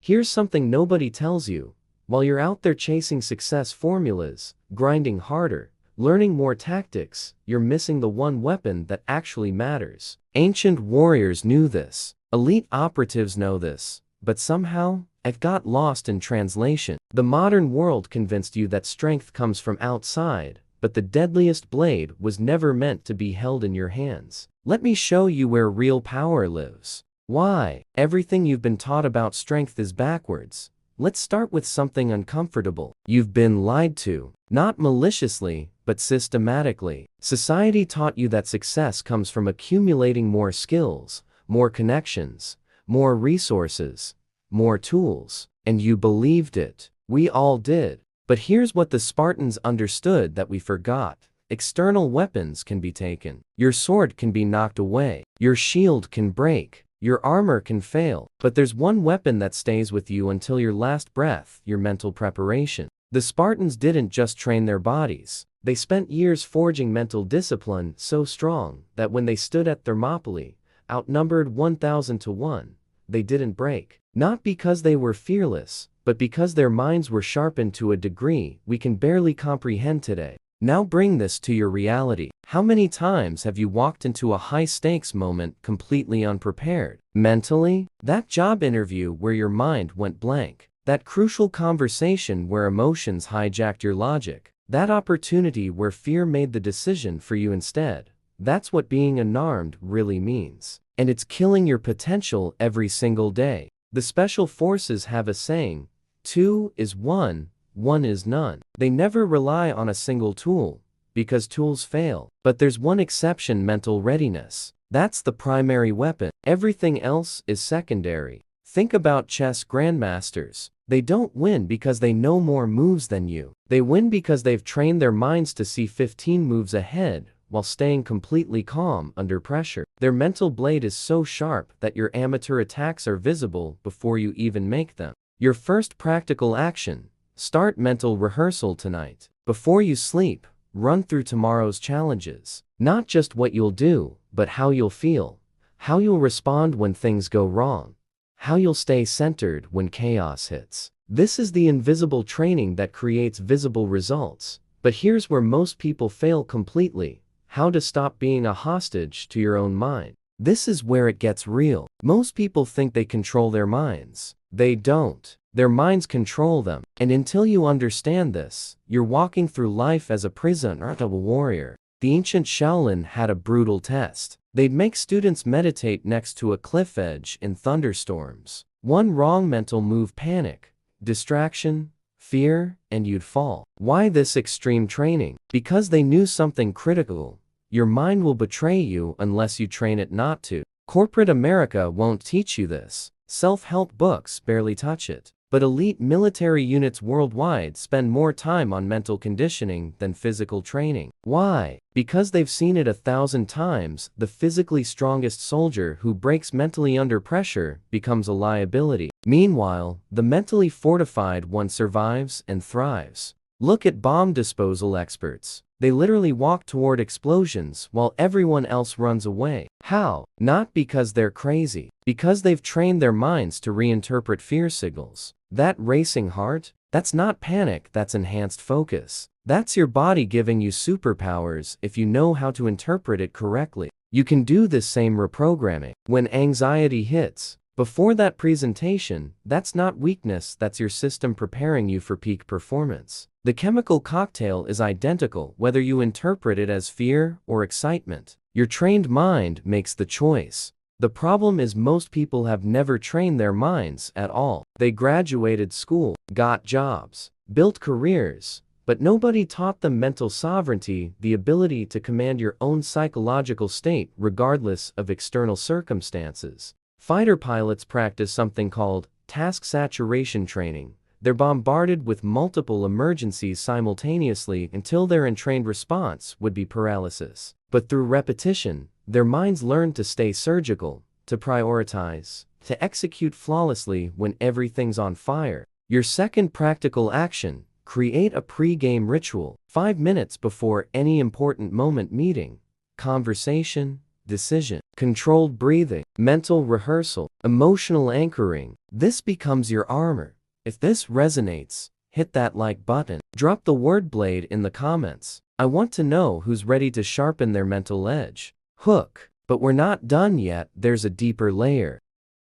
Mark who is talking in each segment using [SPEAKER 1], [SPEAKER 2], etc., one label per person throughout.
[SPEAKER 1] Here's something nobody tells you. While you're out there chasing success formulas, grinding harder, learning more tactics, you're missing the one weapon that actually matters. Ancient warriors knew this. Elite operatives know this. But somehow, it got lost in translation. The modern world convinced you that strength comes from outside, but the deadliest blade was never meant to be held in your hands. Let me show you where real power lives. Why? Everything you've been taught about strength is backwards. Let's start with something uncomfortable. You've been lied to. Not maliciously, but systematically. Society taught you that success comes from accumulating more skills, more connections, more resources, more tools. And you believed it. We all did. But here's what the Spartans understood that we forgot. External weapons can be taken. Your sword can be knocked away. Your shield can break. Your armor can fail. But there's one weapon that stays with you until your last breath, your mental preparation. The Spartans didn't just train their bodies. They spent years forging mental discipline so strong that when they stood at Thermopylae, outnumbered 1,000 to 1, they didn't break. Not because they were fearless, but because their minds were sharpened to a degree we can barely comprehend today. Now bring this to your reality. How many times have you walked into a high-stakes moment completely unprepared? Mentally? That job interview where your mind went blank. That crucial conversation where emotions hijacked your logic. That opportunity where fear made the decision for you instead. That's what being unarmed really means. And it's killing your potential every single day. The special forces have a saying, 2 is 1, 1 is none. They never rely on a single tool, because tools fail. But there's one exception: mental readiness. That's the primary weapon. Everything else is secondary. Think about chess grandmasters. They don't win because they know more moves than you. They win because they've trained their minds to see 15 moves ahead while staying completely calm under pressure. Their mental blade is so sharp that your amateur attacks are visible before you even make them. Your first practical action: start mental rehearsal tonight. Before you sleep, run through tomorrow's challenges. Not just what you'll do, but how you'll feel. How you'll respond when things go wrong. How you'll stay centered when chaos hits. This is the invisible training that creates visible results. But here's where most people fail completely: how to stop being a hostage to your own mind. This is where it gets real. Most people think they control their minds. They don't. Their minds control them. And until you understand this, you're walking through life as a prisoner of a warrior. The ancient Shaolin had a brutal test. They'd make students meditate next to a cliff edge in thunderstorms. One wrong mental move: panic, distraction, fear, and you'd fall. Why this extreme training? Because they knew something critical. Your mind will betray you unless you train it not to. Corporate America won't teach you this. Self-help books barely touch it. But elite military units worldwide spend more time on mental conditioning than physical training. Why? Because they've seen it 1,000 times. The physically strongest soldier who breaks mentally under pressure becomes a liability. Meanwhile, the mentally fortified one survives and thrives. Look at bomb disposal experts. They literally walk toward explosions while everyone else runs away. How? Not because they're crazy. Because they've trained their minds to reinterpret fear signals. That racing heart? That's not panic, that's enhanced focus. That's your body giving you superpowers if you know how to interpret it correctly. You can do this same reprogramming. When anxiety hits, before that presentation, that's not weakness, that's your system preparing you for peak performance. The chemical cocktail is identical whether you interpret it as fear or excitement. Your trained mind makes the choice. The problem is most people have never trained their minds at all. They graduated school, got jobs, built careers, but nobody taught them mental sovereignty, the ability to command your own psychological state regardless of external circumstances. Fighter pilots practice something called task saturation training. They're bombarded with multiple emergencies simultaneously until their untrained response would be paralysis. But through repetition, their minds learn to stay surgical, to prioritize, to execute flawlessly when everything's on fire. Your second practical action: create a pre-game ritual. 5 minutes before any important moment: meeting, conversation, decision, controlled breathing, mental rehearsal, emotional anchoring. This becomes your armor. If this resonates, hit that like button. Drop the word blade in the comments. I want to know who's ready to sharpen their mental edge. Hook. But we're not done yet, there's a deeper layer.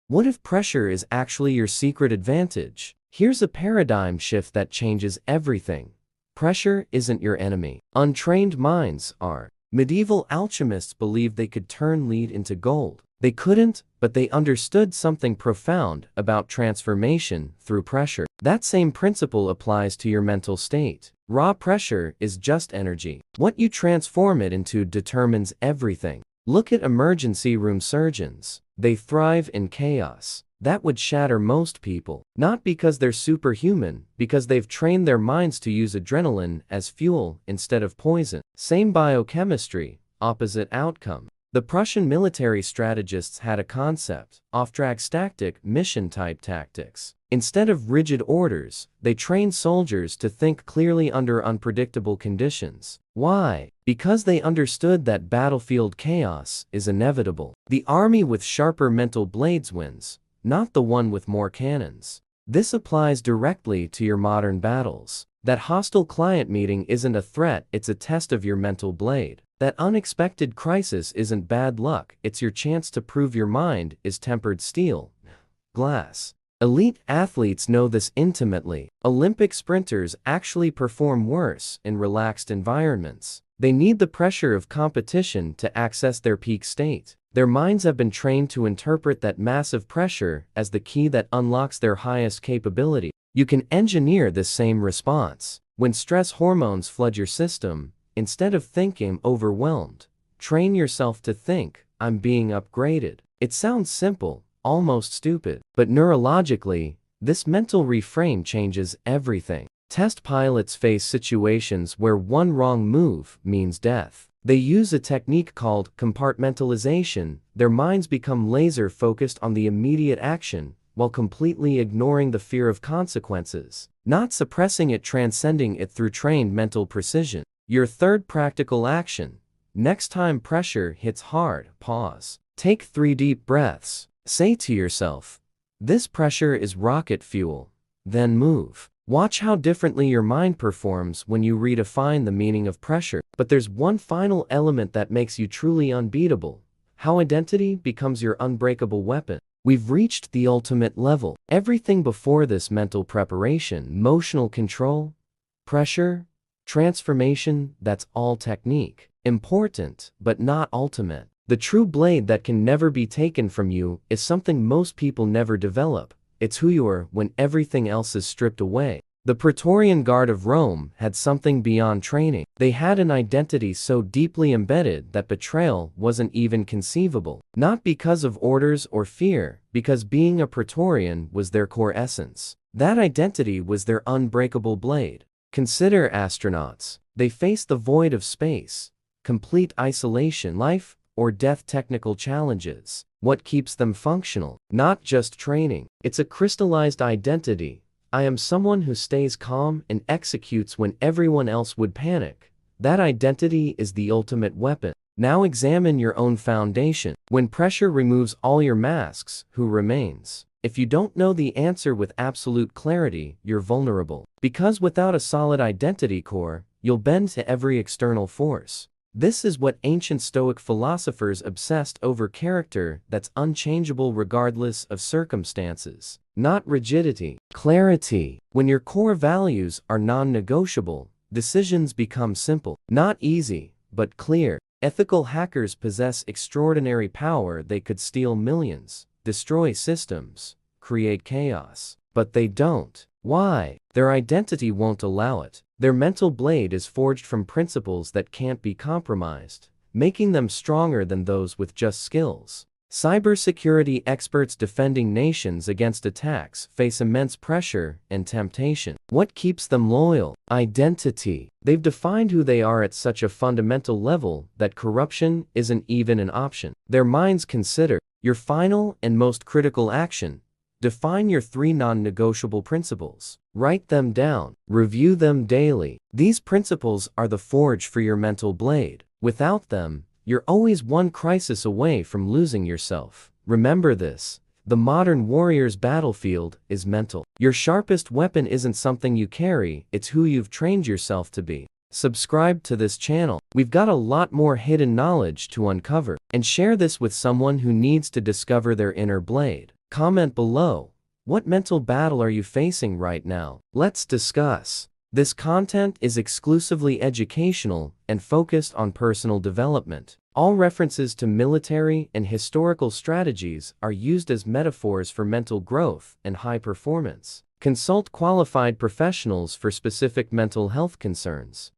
[SPEAKER 1] What if pressure is actually your secret advantage? Here's a paradigm shift that changes everything. Pressure isn't your enemy. Untrained minds are. Medieval alchemists believed they could turn lead into gold. They couldn't, but they understood something profound about transformation through pressure. That same principle applies to your mental state. Raw pressure is just energy. What you transform it into determines everything. Look at emergency room surgeons. They thrive in chaos. That would shatter most people. Not because they're superhuman, because they've trained their minds to use adrenaline as fuel instead of poison. Same biochemistry, opposite outcome. The Prussian military strategists had a concept, off-drag mission-type tactics. Instead of rigid orders, they trained soldiers to think clearly under unpredictable conditions. Why? Because they understood that battlefield chaos is inevitable. The army with sharper mental blades wins, not the one with more cannons. This applies directly to your modern battles. That hostile client meeting isn't a threat, it's a test of your mental blade. That unexpected crisis isn't bad luck, it's your chance to prove your mind is tempered steel. Glass. Elite athletes know this intimately. Olympic sprinters actually perform worse in relaxed environments. They need the pressure of competition to access their peak state. Their minds have been trained to interpret that massive pressure as the key that unlocks their highest capability. You can engineer this same response. When stress hormones flood your system, instead of thinking overwhelmed, train yourself to think, I'm being upgraded. It sounds simple, almost stupid, but neurologically, this mental reframe changes everything. Test pilots face situations where one wrong move means death. They use a technique called compartmentalization. Their minds become laser focused on the immediate action, while completely ignoring the fear of consequences. Not suppressing it, transcending it through trained mental precision. Your third practical action. Next time pressure hits hard, pause. Take 3 deep breaths. Say to yourself, this pressure is rocket fuel. Then move. Watch how differently your mind performs when you redefine the meaning of pressure. But there's one final element that makes you truly unbeatable. How identity becomes your unbreakable weapon. We've reached the ultimate level. Everything before this, mental preparation, emotional control, pressure, transformation, that's all technique. Important, but not ultimate. The true blade that can never be taken from you is something most people never develop. It's who you are when everything else is stripped away. The Praetorian Guard of Rome had something beyond training. They had an identity so deeply embedded that betrayal wasn't even conceivable. Not because of orders or fear, because being a Praetorian was their core essence. That identity was their unbreakable blade. Consider astronauts. They face the void of space, complete isolation, life or death technical challenges. What keeps them functional? Not just training. It's a crystallized identity. I am someone who stays calm and executes when everyone else would panic. That identity is the ultimate weapon. Now examine your own foundation. When pressure removes all your masks, who remains? If you don't know the answer with absolute clarity, you're vulnerable. Because without a solid identity core, you'll bend to every external force. This is what ancient Stoic philosophers obsessed over: character that's unchangeable regardless of circumstances. Not rigidity, clarity. When your core values are non-negotiable, decisions become simple. Not easy, but clear. Ethical hackers possess extraordinary power. They could steal millions, destroy systems, create chaos. But they don't. Why? Their identity won't allow it. Their mental blade is forged from principles that can't be compromised, making them stronger than those with just skills. Cybersecurity experts defending nations against attacks face immense pressure and temptation. What keeps them loyal? Identity. They've defined who they are at such a fundamental level that corruption isn't even an option. Their minds consider your final and most critical action. Define your 3 non-negotiable principles. Write them down. Review them daily. These principles are the forge for your mental blade. Without them, You're always one crisis away from losing yourself. Remember this. The modern warrior's battlefield is mental. Your sharpest weapon isn't something you carry, it's who you've trained yourself to be. Subscribe to this channel. We've got a lot more hidden knowledge to uncover. And share this with someone who needs to discover their inner blade. Comment below. What mental battle are you facing right now? Let's discuss. This content is exclusively educational and focused on personal development. All references to military and historical strategies are used as metaphors for mental growth and high performance. Consult qualified professionals for specific mental health concerns.